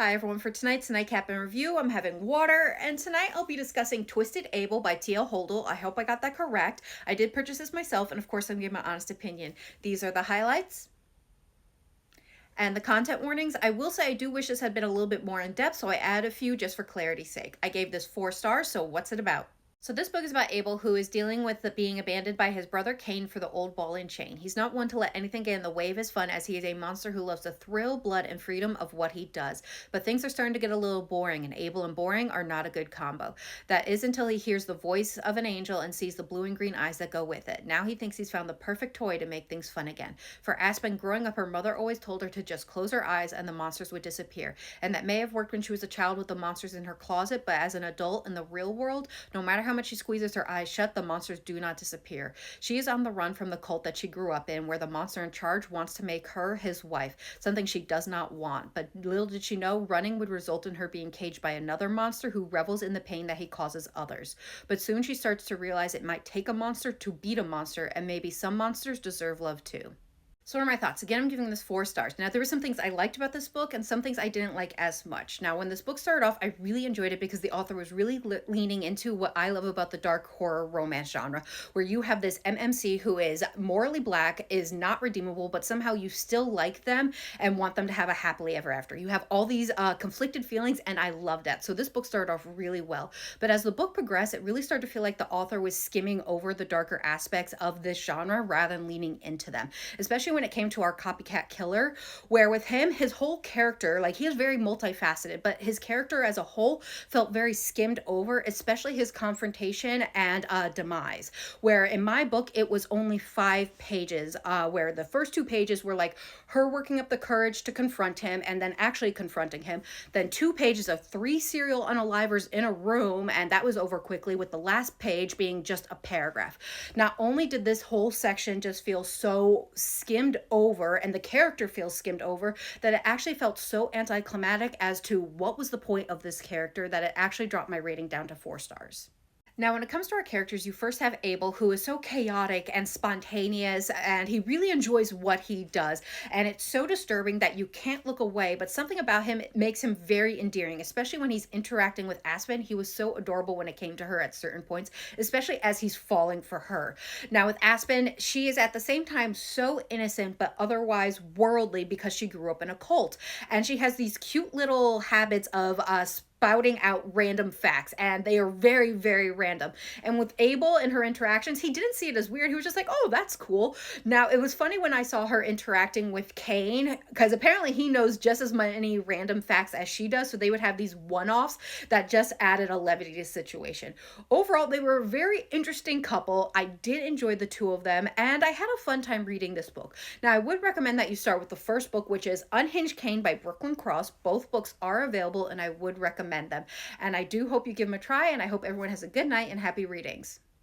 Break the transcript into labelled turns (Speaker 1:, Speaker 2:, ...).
Speaker 1: Hi everyone, for tonight's Nightcap and review, I'm having water, and tonight I'll be discussing Twisted Abel by T.L. Hodel. I hope I got that correct. I did purchase this myself, and of course I'm giving my honest opinion. These are the highlights and the content warnings. I will say I do wish this had been a little bit more in depth, so I add a few just for clarity's sake. I gave this 4 stars, so what's it about? So this book is about Abel, who is dealing with being abandoned by his brother Cain for the old ball and chain. He's not one to let anything get in the way of his fun, as he is a monster who loves the thrill, blood, and freedom of what he does. But things are starting to get a little boring, and Abel and boring are not a good combo. That is until he hears the voice of an angel and sees the blue and green eyes that go with it. Now he thinks he's found the perfect toy to make things fun again. For Aspen, growing up, her mother always told her to just close her eyes and the monsters would disappear. And that may have worked when she was a child with the monsters in her closet, but as an adult in the real world, no matter how much she squeezes her eyes shut, the monsters do not disappear. She is on the run from the cult that she grew up in, where the monster in charge wants to make her his wife, something she does not want. But little did she know, running would result in her being caged by another monster who revels in the pain that he causes others. But soon she starts to realize it might take a monster to beat a monster, and maybe some monsters deserve love too. So what are my thoughts? Again, I'm giving this 4 stars. Now, there were some things I liked about this book and some things I didn't like as much. Now, when this book started off, I really enjoyed it because the author was really leaning into what I love about the dark horror romance genre, where you have this MMC who is morally black, is not redeemable, but somehow you still like them and want them to have a happily ever after. You have all these conflicted feelings, and I love that. So this book started off really well. But as the book progressed, it really started to feel like the author was skimming over the darker aspects of this genre rather than leaning into them, especially when it came to our copycat killer, where with him, his whole character, like, he is very multifaceted, but his character as a whole felt very skimmed over, especially his confrontation and demise, where in my book it was only 5 pages, where the first 2 pages were like her working up the courage to confront him and then actually confronting him, then 2 pages of 3 serial unalivers in a room, and that was over quickly, with the last page being just a paragraph. Not only did this whole section just feel so skimmed over, and the character feels skimmed over, that it actually felt so anticlimactic as to what was the point of this character, that it actually dropped my rating down to 4 stars. Now, when it comes to our characters, you first have Abel, who is so chaotic and spontaneous, and he really enjoys what he does. And it's so disturbing that you can't look away, but something about him makes him very endearing, especially when he's interacting with Aspen. He was so adorable when it came to her at certain points, especially as he's falling for her. Now, with Aspen, she is at the same time so innocent, but otherwise worldly because she grew up in a cult. And she has these cute little habits of spouting out random facts, and they are very, very random. And with Abel and her interactions, he didn't see it as weird. He was just like, oh, that's cool. Now, it was funny when I saw her interacting with Cain, because apparently he knows just as many random facts as she does, so they would have these one-offs that just added a levity to the situation. Overall, they were a very interesting couple. I did enjoy the 2 of them, and I had a fun time reading this book. Now, I would recommend that you start with the first book, which is Unhinged Cain by Brooklyn Cross. Both books are available, and I would recommend them. And I do hope you give them a try, and I hope everyone has a good night and happy readings.